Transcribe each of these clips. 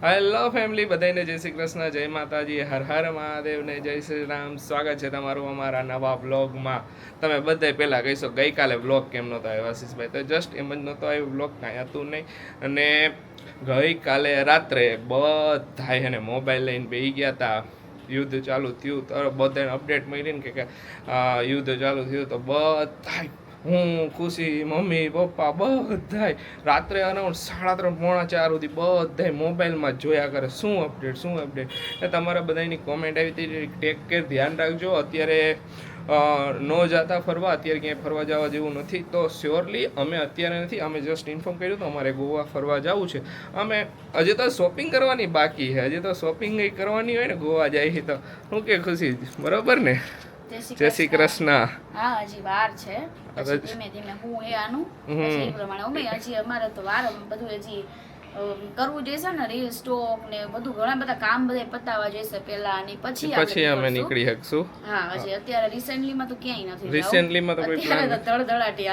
Hello family, બધાને જય શ્રી કૃષ્ણ, જય માતાજી, હર હર મહાદેવને જય શ્રી રામ. સ્વાગત છે તમારું અમારા નવા બ્લોગમાં. તમે બધા પહેલાં કહીશો ગઈકાલે બ્લોગ કેમ નહોતો આવ્યો આશીષભાઈ? તો જસ્ટ એમ જ નહોતો આવ્યો, બ્લોગ કાંઈ હતું નહીં. અને ગઈકાલે રાત્રે બધાય એને મોબાઈલ લઈને બેસી ગયા હતા. યુદ્ધ ચાલુ થયું તો બધાને અપડેટ મળી ને કે યુદ્ધ ચાલુ થયું તો બધાય હું ખુશી મમ્મી પપ્પા બધાય રાત્રે અરાઉન્ડ 3:30 પોણા 4 સુધી બધાય મોબાઈલમાં જ જોયા કરે શું અપડેટ. એ તમારા બધાની કોમેન્ટ આવી હતી ટેક કેર, ધ્યાન રાખજો. અત્યારે ન જતા ફરવા, અત્યારે ક્યાંય ફરવા જવા જેવું નથી. તો શ્યોરલી અમે અત્યારે નથી, અમે જસ્ટ ઇન્ફોર્મ કર્યું તો અમારે ગોવા ફરવા જવું છે. અમે હજી તો શોપિંગ કરવાની બાકી છે, હજી તો શોપિંગ કંઈ કરવાની હોય ને ગોવા જાય તો હું કે ખુશી બરોબર ને? જય શ્રી કૃષ્ણ. હા, હજી વાર છે. પછી ધીમે ધીમે હું એ આનું પછી એ પ્રમાણે અમે હજી અમારે તો વાર બધું હજી કરવું જોઈશે ને, રીલ સ્ટોક ને બધું ઘણા બધા કામ બધા પતાવવા જોઈશે પહેલા, અને પછી અમે નીકળી શકશું. હા, હજી અત્યારે રિસેન્ટલીમાં તો ક્યાંય નથી. રિસેન્ટલીમાં તો કોઈ પ્લાન ધડધડાટી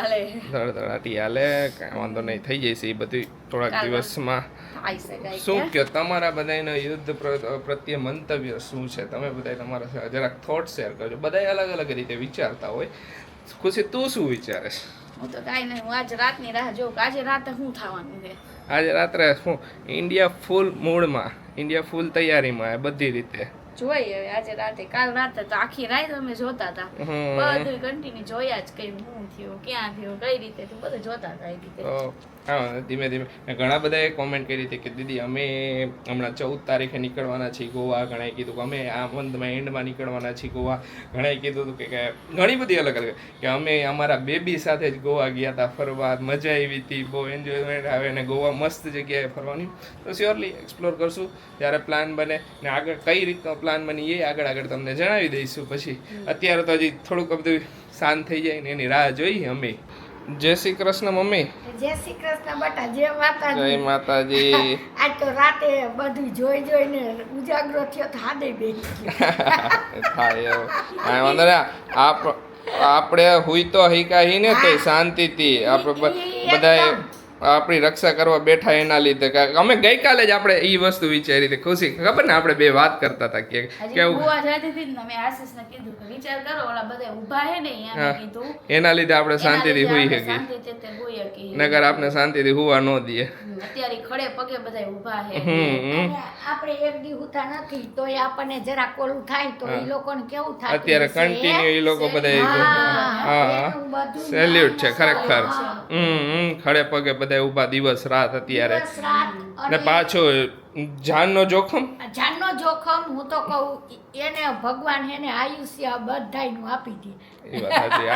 હાલે કાંઈ વાંધો નહીં, થઈ જશે એ બધું થોડાક દિવસમાં. શું કહો તમારા બધાના યુદ્ધ પ્રત્યે મંતવ્ય શું છે? તમે બધા તમારા જરાક થોટ શેર કરજો. બધા અલગ અલગ રીતે વિચારતા હોય. ખુશી, તું શું વિચારે છે? હું તો કાંઈ નહીં, હું આજે રાતની રાહ જોઉં કે આજે રાતે શું થવાનું છે. આજે રાત્રે શું ઇન્ડિયા ફૂલ મૂડમાં, ઇન્ડિયા ફૂલ તૈયારીમાં બધી રીતે જોઈએ હવે આજે રાતે. કાલ રાતે તો આખી રાત અમે જોતા હતા, બધું કન્ટિન્યુ જોયા જ, કઈ શું થયું, ક્યાં થયું, કઈ રીતે થયું, બધું જોતા હતા એ રીતે. હા, ધીમે ધીમે ઘણા બધાએ કોમેન્ટ કરી હતી કે દીદી અમે હમણાં 14 તારીખે નીકળવાના છીએ ગોવા. ઘણાએ કીધું કે અમે આ મંથમાં એન્ડમાં નીકળવાના છીએ ગોવા. ઘણાએ કીધું હતું કે ઘણી બધી અલગ અલગ કે અમે અમારા બેબી સાથે જ ગોવા ગયા હતા ફરવા, મજા આવી હતી, બહુ એન્જોયમેન્ટ આવે ને ગોવા મસ્ત જગ્યાએ ફરવાની. તો શ્યોરલી એક્સપ્લોર કરશું જ્યારે પ્લાન બને ને આગળ કઈ રીતનો પ્લાન બની એ આગળ તમને જણાવી દઈશું. પછી અત્યારે તો હજી થોડુંક બધું શાંત થઈ જાય ને એની રાહ જોઈએ અમે. જય શ્રી કૃષ્ણ મમ્મી. જય શ્રી કૃષ્ણ બેટા, જય માતાજી. જય માતાજી. આજ તો રાતે બધું જોઈને ઉજાગરો થયો તો હાદે બેસી થાય કાંઈ વાંધો નહીં. આપણે હુઈ તો હૈકાહી ને તો શાંતિથી આપણે બધા આપણી રક્ષા કરવા બેઠા એના લીધે. અમે ગઈકાલે જ આપણે એ વસ્તુ વિચારી હતી ખુશી, ખબર ને આપણે બે વાત કરતા હતા કે કેવું ગોવા જતી હતી ને, મેં આશીષને કીધું કે વિચાર કરો ઓલા બધા ઊભા હે ને અહીંયા, મેં કીધું એના લીધે આપણે શાંતિથી હુઈ શકીએ, નકર આપણે શાંતિથી હુવા ન દઈએ. અત્યારે ખડે પગે બધા ઊભા હે. આપણે એક દી ઉઠા નથી તોય આપણને જરા કોલું થાય તો એ લોકોને કેવું થાય. અત્યારે કન્ટિન્યુ એ લોકો બધા હા સેલ્યુટ છે ખરેખર. ખડે પગે બધા ઊભા દિવસ રાત અત્યારે. ને પાછો જાનનો જોખમ હું તો કહું એને ભગવાન એને આયુષ્ય બધાયનું આપી દે. એ વાત સાચી.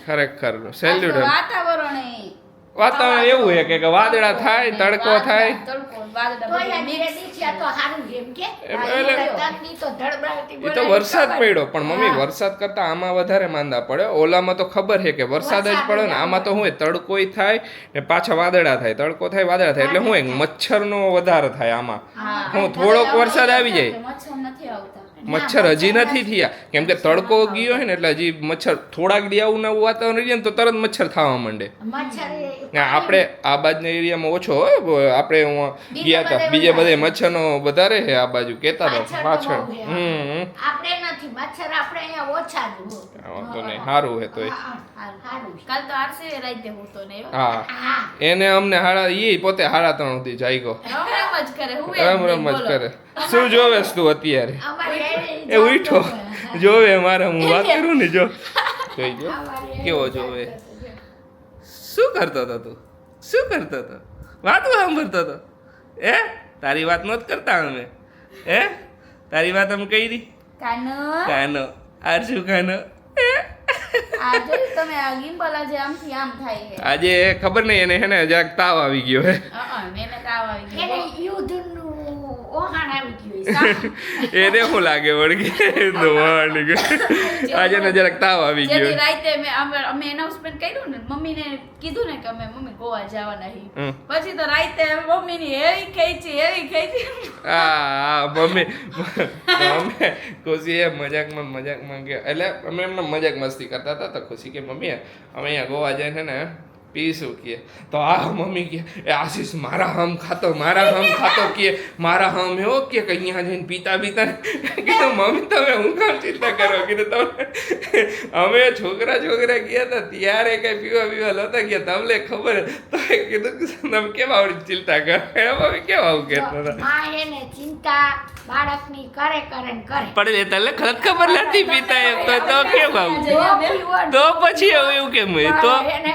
ખરેખર સેલ્યુટ. વાતાવરણ એવું છે કે વાદળા થાય, તડકો થાય, એ તો વરસાદ પડ્યો. પણ મમ્મી વરસાદ કરતા આમાં વધારે માંદા પડે. ઓલામાં તો ખબર છે કે વરસાદ જ પડે ને, આમાં તો શું તડકોય થાય ને પાછા વાદળા થાય, તડકો થાય વાદળા થાય, એટલે શું મચ્છરનો વધારે થાય. આમાં હું થોડોક વરસાદ આવી જાય, મચ્છર હજી નથી થયા કેમ કે તડકો ગયો હોય ને, એટલે હજી મચ્છર થોડાક દી આવું નવું વાતાવરણ રહે ને તો તરત મચ્છર થવા માંડે. આપણે આ બાજુના એરિયામાં ઓછો, આપણે ગયા હતા બીજે બધે મચ્છરનો વધારે છે આ બાજુ કેતા હતા પાછળ. વાંધો નહીં, સારું હે તો. હા, એને અમને હાડા એ પોતે 3:30 સુધી જાગ્યો, રમ જ કરે. શું જોવે તું અત્યારે? એ ઉઠો જોવે મારે, હું વાત કરું ને જો જોઈ જો કેવો જોવે. શું કરતો હતો તું? શું કરતો હતો? વાતો સાંભળતો હતો? તારી વાત નહોત કરતા અમે? તારી વાત અમે કરી? કાનો આરશું કાનો. આજે ખબર નહીં એને હે ને જરાક તાવ આવી ગયો હે. એને શું લાગે વળગી આજે ને જરાક તાવ આવી ગયો. રાતે અમે એનાઉન્સમેન્ટ કર્યું ને, મમ્મીને કીધું ને કે અમે મમ્મી ગોવા જવાના છીએ. પછી તો રાતે મમ્મીની એવી ખેંચી હા મમ્મી ખુશી એ મજાકમાં ગયા. એટલે અમે એમને મજાક મસ્તી કરતા હતા તો ખુશી કે મમ્મી અમે અહીંયા ગોવા જઈને ને પીશું કે તો આ મમ્મી કે એ આશીષ મારા હમ ખાતો કે મારા હમ એવો કે અહીંયા જઈને પીતા કીધું મમ્મી તમે હું કામ ચિંતા કરો કીધું તમે અમે છોકરા ગયા હતા ત્યારે કઈ પીવા નહોતા ગયા તમને ખબર તો કીધું તમે કેમ આવડી ચિંતા કરો મમ્મી કેમ આવું કહેતા હતા માં એને ચિંતા બાળકની કરે ને કરે પણ એ તને ખબર નથી પીતા એમ તો કેમ આવું તો પછી એવું કેમ તો એને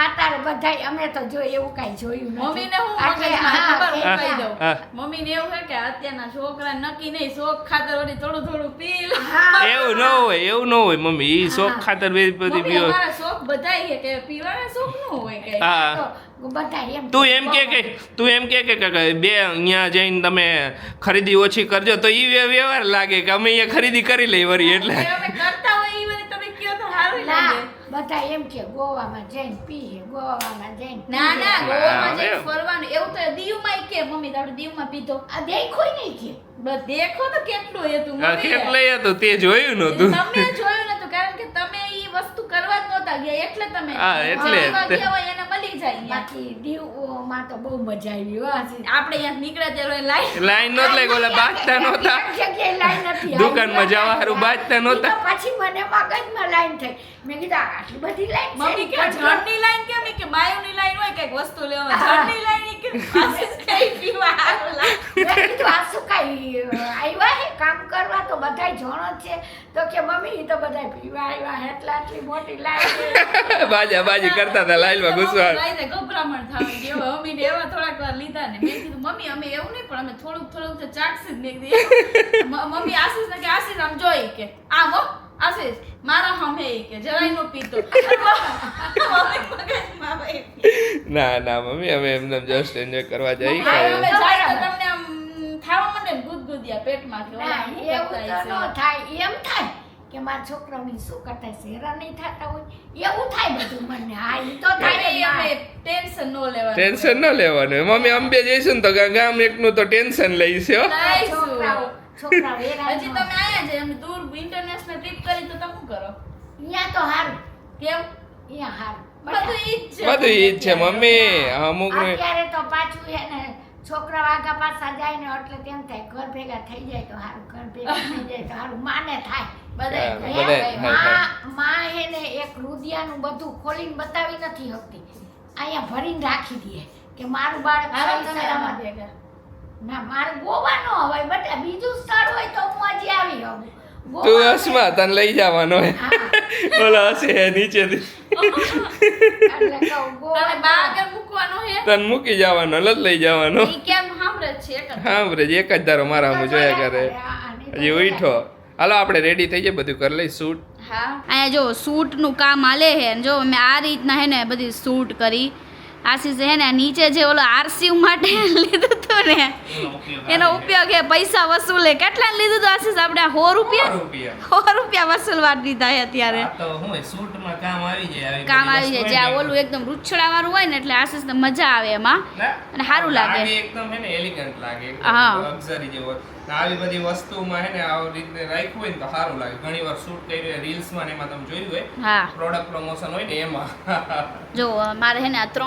આતારે બધાય અમે તો જો એવું કાંઈ જોયું નથી. મમ્મીને હું આટલે ખબર હું હા, કહી દઉં. હા. મમ્મીને એવું છે કે અત્યારના છોકરા નક્કી નહીં શોખ ખાતર વળી થોડું પી લે. હા. એવું ન હોય મમ્મી ઈ શોખ ખાતર બધી મમ્મી પીવો અમારા શોખ બધાય છે કે પીવાના શોખ ન હોય કઈ. હા તો બધા એમ તું એમ કે બે અહીંયા જઈને તમે ખરીદી ઓછી કરજો તો ઈ વ્યવહાર લાગે કે અમે અહીંયા ખરીદી કરી લઈ વળી એટલે કે અમે કરતા હોય ઈ બધી તમે કયો તો સારું ના લાગે. બધા એમ કે ગોવામાં જઈને પીએ ગોવામાં જઈને ના પીએ. ગોવામાં જઈને એમ. ફરવાનું એવું તો દીવમાં કે મમ્મી તારે દીવમાં પીધો. આ દેખોય નહીં કે બસ દેખો તો કેટલું હતું આ મમ્મી. કેટલું હતું તે જોયું નતું તમે જોયું નતું કારણ કે તમે ઈ વસ્તુ કરવા જ નહોતા ગયા એટલે તમે હા, એટલે જ. ફરવા ગયા હોય એને મળી જાય અહીંયા. બાકી દીવમાં તો બહુ મજા આવી હો આજે. આપણે અહીંયા નીકળ્યા ત્યારે લાઈન લાઈન નહોત લાગી ઓલા બાજતા નહોતા એક જગ્યાએ લાઈન નથી આવી. દુકાનમાં જવા હારું બાજતા નહોતા ઈ તો પછી મને મગજમાં લાઈન થઈ મેં કીધું આ આટલી બધી લાઈન મમ્મી કે જળની લાઈન કેમ ઈ કે બાયોની લાઈન હોય કઈક વસ્તુ લેવા જળની લાઈન ઈ કે આશીષ કઈ પીવા હારું લાગે. મેં કીધું આ શું કાંઈ આવ્યા હે કામ કરવા તો બધાય જણો જ છે તો કે મમ્મી ઈ તો બધાય પીવા આવ્યા હે એટલે આટલી મોટી લાઈન બાજી કરતા હતા લાઈનમાં ઘૂસવા લાઈને ગભરામણ થાવી ગઈ. હવે મમ્મીને એવા થોડાક વાર લીધા ને મેં કીધું મમ્મી અમે એવું નહીં પણ અમે થોડુંક તો ચાખશે જ મેં કીધું. મમ્મી આશીષને કે આશીષ આમ જોઈ કે આમ હો આશીષ મારા હમે ઈ કે જરાય નો પીતો. મમ્મી મગજમાં આવી. ના મમ્મી અમે એમને જસ્ટ એન્જોય કરવા જઈ હવે ખાય જાય તો તમને આમ ખાવા માંડે ને ગુદગુદિયા પેટમાં કે ઓલા ના, શું એવું કરતા તો હશે. ન થાય એમ થાય કે મારા છોકરાઓની શું કરતા હશે હેરાન નહીં થતા હોય એવું થાય બધું મને હા ઈ તો થાય જ મમ્મી ના. અમે ટેન્શન નો લેવાનું. ટેન્શન ન લેવાનું મમ્મી અમે બે જઈશું ને તો ગામ એકનું તો ટેન્શન લઈશ હો છોકરાઓ છોકરાઓ હેરાન હજી ન તમે આયા છે એમ દૂર ઇન્ટરનેશનલ ટ્રીપ કરી તો તમે શું કરો અહીંયા તો હારું કેમ અહીંયા હારું બધું ઈ જ છે. બધું ઈ જ છે મમ્મી અમુક અત્યારે તો પાછું એને છોકરા આગા પાછા જાય ને એટલે તેમ થાય ઘર ભેગા થઈ જાય તો હારું ઘર ભેગા થઈ જાય તો હારું માને થાય બધાય હા, થાય. બધાય થાય. માં એને એક રુદિયાનું બધું ખોલીને બતાવી નથી શકતી અહીંયા ભરીને રાખી દે કે મારું બાળક હાલો સહી તમે સલામત. આમાં ભેગા. ના મારું ગોવા નો હોય બટા બીજું સ્થળ હોય તો હું હજી આવી આવું તું ગોવા હસમાં તને લઈ જવાનો હે હા, ઓલો હશે નીચેથી એટલે કહું ગોવા તમે બા આગળ મૂકવાનો હે તને મૂકી જવાનો લત લઈ જવાનો ઈ કેમ સાંભળે જ છે એક જ. હા બ્રેજ એક જ ધારો મારા હું જોયા કરે હજી ઉઠો હાલો આપણે રેડી થઈ જાય બધું કરી લઈ શૂટ હા અહીંયા જો શૂટનું કામ હાલે હે ને જો મેં આ રીતના હે ને બધી શૂટ કરી આશીષે હે ને નીચે જે ઓલો આરસીયુ માટે લીધું હતું ને એનો ઉપયોગ હે પૈસા વસૂલે કેટલા લીધું હતું આશીષ આપણે 100 રૂપિયા વસૂલવા દીધા હે અત્યારે કામ આવી જાય જ્યાં ઓલું એકદમ રૂછડા વાળું હોય ને એટલે આશીષને મજા આવે એમાં અને સારું લાગે. એકદમ હે ને એલિગન્ટ લાગે હા. લક્ઝરી જેવો આવી બધી વસ્તુમાં હે ને આવી રીતે રાખ્યું હોય ને તો સારું લાગે ઘણી વાર શૂટ કર્યું રીલ્સ માં ને એમાં તમે જોયું હોય હા પ્રોડક્ટ પ્રમોશન હોય ને એમાં જો મારે હે ને આ 3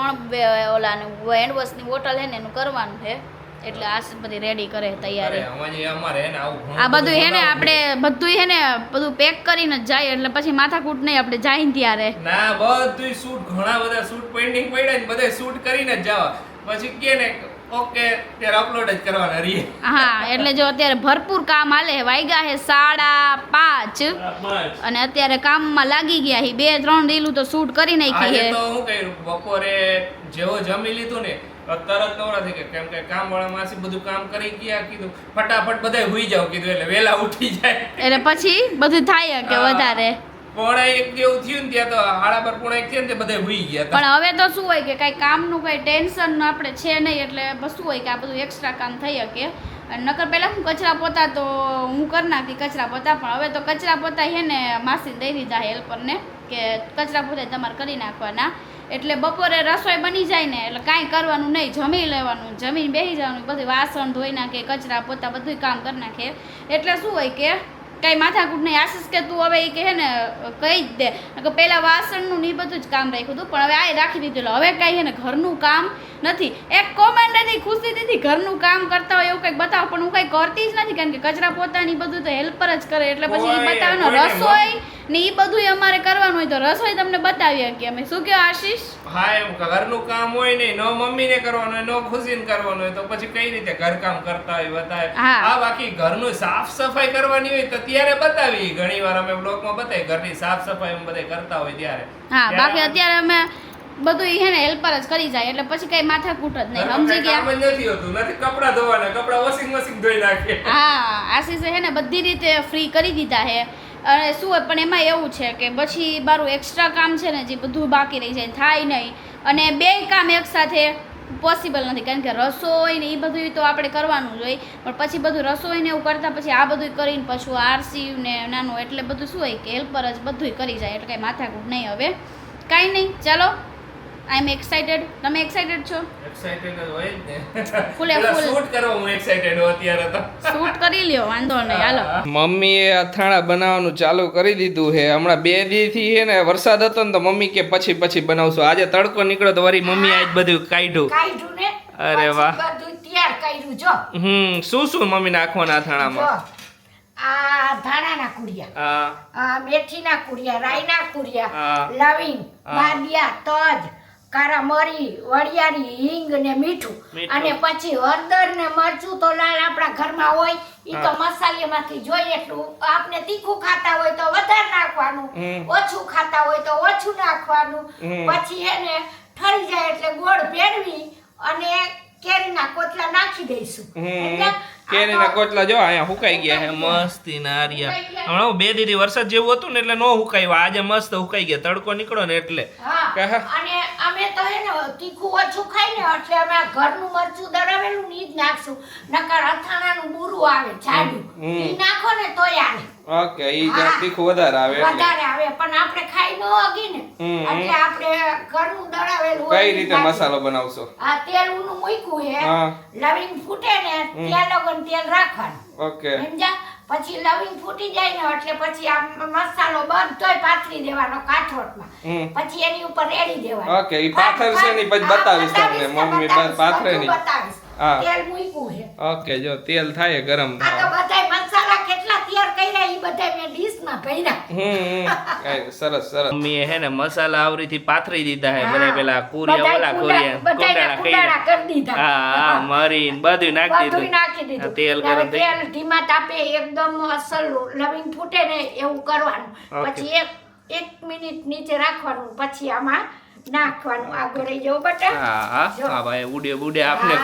ઓલાનું હેન્ડ વોશની બોટલ હે ને એનું કરવાનું છે એટલે આશીષ બધી રેડી કરે તૈયારી. અમારે હે ને આવું ઘણું આ બધું હે ને બનાવવું આપણે બધું હે ને બધું પેક કરીને જ જાય એટલે પછી માથાકૂટ નહીં આપણે જાય ને ત્યારે. ના બધું શૂટ ઘણા બધા શૂટ પેન્ડિંગ પડ્યા ને બધા શૂટ કરીને જ જવા પછી કે ને ઓકે ત્યારે અપલોડ જ કરવાના રહીએ હા એટલે જો અત્યારે ભરપૂર કામ હાલે વાગ્યા હે 5:30 અને અત્યારે કામમાં લાગી ગયા હી 2-3 રીલું તો શૂટ કરી નાખી આજે હે. તો હું કર્યું બપોરે જેવો જમી લીધું ને તો તરત નવરા થઈ ગયા કેમ કે કામ વાળા માસી બધું કામ કરી ગયા કીધું ફટાફટ બધાય હુઈ જાવ કીધું એટલે વેલા ઉઠી જાય એટલે પછી બધું થાય કે હા. વધારે પોણા એક જેવું થયું ને ત્યાં તો 1:30 થયા ને તે બધા હુઈ ગયા હતા. પણ હવે તો શું હોય કે કઈ કામનું કઈ ટેન્શન આપણે છે નહીં એટલે બસ શું હોય કે આ બધું એક્સ્ટ્રા કામ થઈ શકે અને નકર પહેલાં હું કચરા પોતા તો હું કરી નાખતી કચરા પોતા પણ હવે તો કચરા પોતા છે ને માસી દઈ દીધા હેલ્પરને કે કચરા પોતા તમારે કરી નાખવાના એટલે બપોરે રસોઈ બની જાય ને એટલે કાંઈ કરવાનું નહીં જમી લેવાનું જમીને બેસી જવાનું બધું વાસણ ધોઈ નાખે કચરા પોતા બધું કામ કરી નાખે એટલે શું હોય કે કઈ માથાકૂટ નહીં. આશીષ કે તું હવે ઈ કે હે ને કહી જ દે કે પેલા વાસણનું ને ઈ બધું જ કામ રાખ્યું હતું પણ હવે આ રાખી દીધું એટલે હવે કઈ હે ને ઘરનું કામ નથી. એક કોમેન્ટ હતી ખુશી દીધી ઘરનું કામ કરતા હોય એવું કંઈક બતાવો પણ હું કઈ કરતી જ નથી કારણ કે કચરા પોતાની બધું તો હેલ્પર જ કરે એટલે પછી ઈ બતાવવાનું રસોઈ ને ઈ બધું અમારે કરવાનું હોય તો રસોઈ તમને બતાવી શકીએ અમે. શું કહો આશીષ? હા એમ ઘરનું કામ હોય નહીં નો મમ્મીને કરવાનું હોય નો ખુશીને કરવાનું હોય તો પછી કઈ રીતે ઘરકામ કરતા હોય બતાવે. આ બાકી ઘરનું સાફ સફાઈ કરવાની હોય તો ત્યારે બતાવી ઘણીવાર અમે બ્લોગમાં બતાવી ઘરની સાફ સફાઈ અમે બધા કરતા હોય ત્યારે. હા બાકી અત્યારે અમે બધું હે ને હેલ્પર જ કરી જાય એટલે પછી કઈ માથાકૂટ જ નહીં. સમજી ગયા? કામ જ નથી હોતું નથી કપડા ધોવાના કપડા વોશિંગ મશીન ધોઈ નાખે. હા આશીષે હે ને બધી રીતે ફ્રી કરી દીધા હે અને શું હોય પણ એમાં એવું છે કે પછી મારું એક્સ્ટ્રા કામ છે ને જે બધું બાકી રહી જાય થાય નહીં અને બે કામ એક સાથે પોસિબલ નથી કારણ કે રસોઈ ને એ બધું તો આપણે કરવાનું જ હોય પણ પછી બધું રસોઈ ને એવું કરતાં પછી આ બધું કરીને પછી આરસી ને નાનું એટલે બધું શું હોય કે હેલ્પર જ બધું કરી જાય એટલે કાંઈ માથાકૂટ નહીં. હવે કાંઈ નહીં ચાલો આઈ એમ એક્સાઇટેડ. તમે એક્સાઇટેડ છો? એક્સાઇટેડ હોય જ ને. ફૂલે ફૂલ શૂટ કરવા હું એક્સાઇટેડ હું અત્યારે તો. શૂટ કરી લ્યો વાંધો નહીં હાલો. મમ્મીએ અથાણા બનાવવાનું ચાલુ કરી દીધું છે હમણાં 2 દીથી છે ને વરસાદ હતો ને તો મમ્મી કે પછી બનાવશું. આજે તડકો નીકળ્યો તો વળી મમ્મી આજ બધું કાઢ્યું ને અરે વાહ બધું તૈયાર કર્યું જો. શું મમ્મી નાખવાના અથાણામાં? આ ધાણાના કુડિયા, આ મેથીના કુડિયા, રાઈના કુડિયા, લવિંગ, બાદિયા, તજ, કારા મરી, વરિયાળી, હિંગ ને મીઠું અને પછી હળદર ને મરચું તો લાલ આપણા ઘરમાં હોય ઈ તો મસાલામાંથી જોઈએ એટલું. આપને તીખું ખાતા હોય તો વધારે નાખવાનું, ઓછું ખાતા હોય તો ઓછું નાખવાનું. પછી એને ઠરી જાય એટલે ગોળ ભેળવી અને કેરીના કોટલા નાખી દઈશું. કેરીના કોટલા જો અહીંયા હુકાઈ ગયા છે મસ્તી નારિયા. હમણાં 2 દીથી વરસાદ જેવું હતું ને એટલે નો હુકાયું આજે મસ્ત હુકાઈ ગયા તડકો નીકળો ને એટલે. અને અમે તો હે ને તીખું ઓછું ખાઈ ને એટલે અમે ઘરનું મરચું દળાવેલું ની જ નાખશું નકર અથાણાનું બુરું આવે જાડું ઈ નાખો ને તોય આવે. ઓકે ઈ તીખું વધારે આવે પણ આપણે ખાઈ ન હગી ને એટલે આપણે ઘરનું દળાવેલું કઈ રીતે મસાલો બનાવશો? આ તેલ નું મૂક્યું હે લવિંગ ફૂટે ને ત્યાં લગન તેલ રાખવાનું. ઓકે સમજા? પછી લવિંગ ફૂટી જાય ને એટલે પછી આ મસાલો બધોય પાથરી દેવાનો કાથરોટમાં પછી એની ઉપર રેડી દેવાનો. ઓકે ઈ પાથરશે ની પછી બતાવીશ તમને મમ્મી પાથરે ની બતાવીશ. તેલ મૂક્યું હે. ઓકે જો તેલ થાય ગરમ આ તો બધાય મસાલા કેટલા તૈયાર કર્યા ઈ બધાય મે ડીશમાં ભર્યા. સરસ મમ્મીએ હે ને મસાલા આવરીથી પાથરી દીધા હે બધા પેલા કુરિયા વાલા કુરિયા કુંડાળા કરી દીધા. હા મરી બધું નાખી દીધું. તેલ ગરમ થઈ તેલ ધીમા તાપે એકદમ અસલ લવિંગ ફૂટે ને એવું કરવાનું. પછી 1 મિનિટ નીચે રાખવાનું પછી આમાં નાખવાનું. આ ગોળી જેવું બટા. હા ભાઈ ઉડે આપને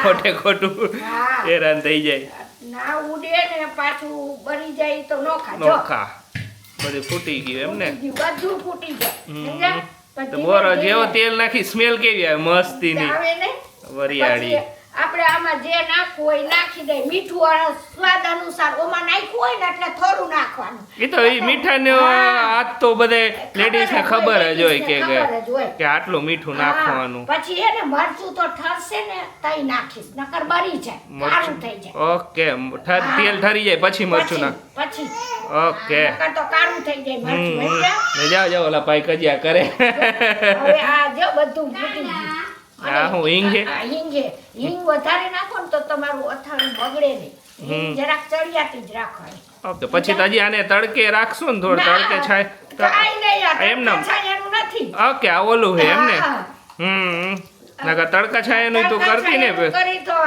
ખોટું હેરાન થઈ જાય. ના ઉડે ને પાછું બળી જાય તો નોખા બધું ફૂટી ગયું એમ ને બધું ફૂટી જાય. તો બોરો જેવો તેલ નાખી સ્મેલ કેવી આવે મસ્તીની વરિયાળી. આપણે આમાં જે નાખવું હોય નાખી દે. મીઠું સ્વાદ અનુસાર ઓમાં નાખ્યું હોય ને એટલે થોડું નાખવાનું. એ તો એ મીઠાને આજ તો બધે લેડીઝ ને ખબર જ હોય કે આટલું મીઠું નાખવાનું. પછી એને મરચું તો ઠરશે ને તઈ નાખીશ નકર બળી જાય કાળું થઈ જાય. ઓકે તેલ ઠરી જાય પછી મરચું નાખ પછી ઓકે નકર તો કાળું થઈ જાય મરચું. જાઓ ઓલા ભાઈ કજિયા કરે. હવે આ જો બધું ફૂટી ગયું. હિંગ હિંગ વધારે નાખો ને તો તમારું અથાણું બગડે નહીં. હિંગ જરાક ચડિયાતી જ રાખવાની. ઓકે પછી તો હજી આને તડકે રાખશું ને થોડું તડકે છાય કાઈ નહીં એમ નામ છાયાનું નથી. ઓકે આ ઓલું છે એમ ને નકર તડકા છાયાનું તું કરતી ને કરી તો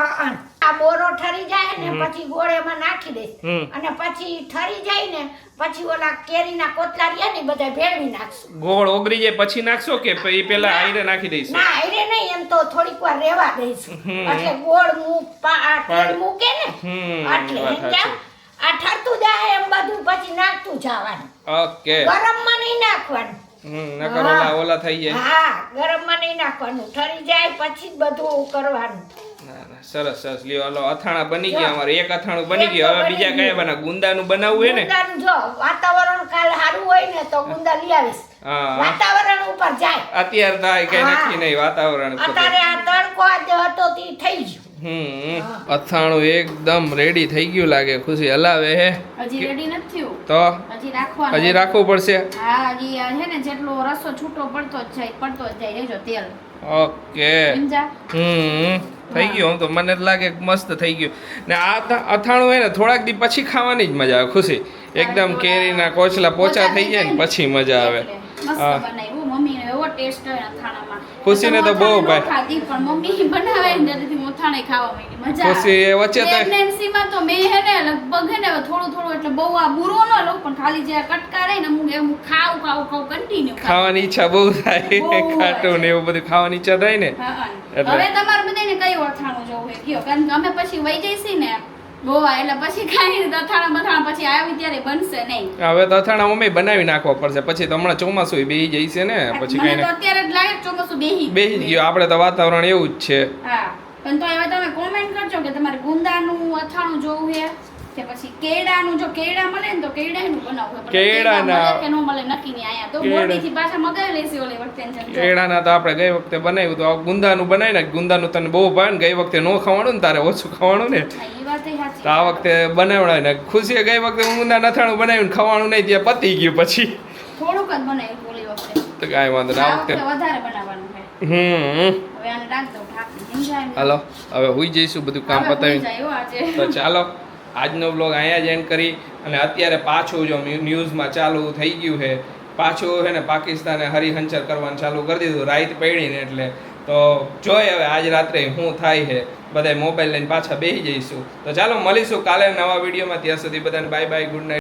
આ બોરો ઠરી જાય ને પછી ગોળ એમાં નાખી દઈશ અને પછી ઠરી જાય ને પછી ઓલા કેરીના કોટલા રહ્યા ને બધા ભેળવી નાખશું. ગોળ ઓગળી જાય પછી નાખશો કે એ પેલા આયરે નાખી દઈશું? ના આયરે નહીં એમ તો થોડીક વાર રહેવા દઈશું એટલે ગોળ તેલ મૂકે ને એટલે આ ઠરતું જાય એમ બધું પછી નાખતું જવાનું. ઓકે ગરમમાં નહીં નાખવાનું. નકર ઓલા થઈ જાય. હા ગરમમાં નહીં નાખવાનું. ઠરી જાય પછી જ બધું કરવાનું. સરસ લ્યો હાલો અથાણા બની ગયા. અમારે એક અથાણું બની ગયું. હવે બીજા કયા બના? ગુંદાનું બનાવવું હે ને? ગુંદાનું જો વાતાવરણ કાલ સારું હોય ને તો ગુંદા લઈ આવીશ. વાતાવરણ ઉપર જાય. અત્યારે થાય કઈ નક્કી નહીં વાતાવરણ ઉપર. અત્યારે આ તડકો આજે હતો તે થઈ ગયું. અથાણું એકદમ રેડી થઈ ગયું લાગે. ખુશી હલાવે હે. હજી રેડી નથી થયું. તો હજી રાખવું પડશે. હા હજી આ છે ને જેટલો રસો છૂટો પડતો જ જાય લેજો તેલ. ઓકે. સમજા? થઈ ગયું. તો મને જ લાગે મસ્ત થઈ ગયું. ને આ અથાણું હે ને થોડાક દી પછી ખાવાની જ મજા આવે. ખુશી એકદમ કેરીના કોચલા પોચા થઈ જાય ને પછી મજા આવે. મસ્ત બનાવ્યું મમ્મીનો એવો ટેસ્ટ હોય અથાણામાં. ખુશીને તો બહુ ભાઈ. ખાધી પણ મમ્મી બનાવે ને તેથી અથાણે ખાવા માંડી મજા આવે. ખુશી એ વચ્ચે તો પ્રેગ્નન્સીમાં તો મેં હે ને લગભગ હે ને થોડું એટલે બહુ આ બુરો ન લઉં પણ ખાલી જે કટકા રહે ને હું ખાવ કન્ટિન્યુ ખાવાની ઈચ્છા બહુ થાય. ખાટું ને એવું બધું ખાવાની ઈચ્છા થાય ને. હવે તમારે બધાને કયું અથાણું જોવું કયો કારણ કે અમે પછી વહી જઈશી ને ગોવા એટલે પછી ખાઈ અથાણા પછી આવી ત્યારે બનશે નહીં. હવે તો અથાણા મમ્મી બનાવી નાખવા પડશે. પછી તો હમણાં ચોમાસું બેહી જઈશે ને પછી કઈ મને તો અત્યારે જ લાગે ચોમાસું બેહી ગયું. આપણે તો વાતાવરણ એવું જ છે. હા પણ તો હવે તમે કોમેન્ટ કરજો કે તમારે ગુંદાનું અથાણું જોવું છે કે પછી કેળાનું. જો કેળા મળે ને તો કેળાનું બનાવવું. કેળાના કે નો મળે નક્કી નહીં આયા તો મોરબીથી પાછા મગાવી લેસી ઓલી વખતે. કેળાના તો આપણે ગઈ વખતે બનાવ્યું તો ગુંદાનું બનાવી ને ગુંદાનું તને બહુ ભાવે ને ગઈ વખતે નો ખાવાનું ને તારે ઓછું ખાવાનું ને તો આ વખતે બનાવડાય ને. ખુશીએ ગઈ વખતે ગુંદા નથાણું બનાવ્યું ખાવાનું નહીં ત્યાં પતી ગયું. પછી થોડુંક જ બનાવ્યું ઓલી વખતે તો કાંઈ વાંધો ના. આ વખતે વધારે બનાવવાનું છે. હવે આને રાખ દો ઢાંકી સમજાય. હાલો હવે હુઈ જઈશું બધું કામ પતાવી. તો ચાલો આજનો વ્લોગ અહીંયા જ એન્ડ કરી. અને અત્યારે પાછું જો ન્યૂઝમાં ચાલુ થઈ ગયું છે. પાછું છે ને પાકિસ્તાને હરિહંચર કરવાનું ચાલુ કરી દીધું રાત પડીને. એટલે તો જોઈ હવે આજ રાત્રે શું થાય છે. બધા મોબાઈલ લઈને પાછા બેસી જઈશું. તો ચાલો મળીશું કાલે નવા વિડીયોમાં. ત્યાં સુધી બધાને બાય બાય, ગુડ નાઇટ.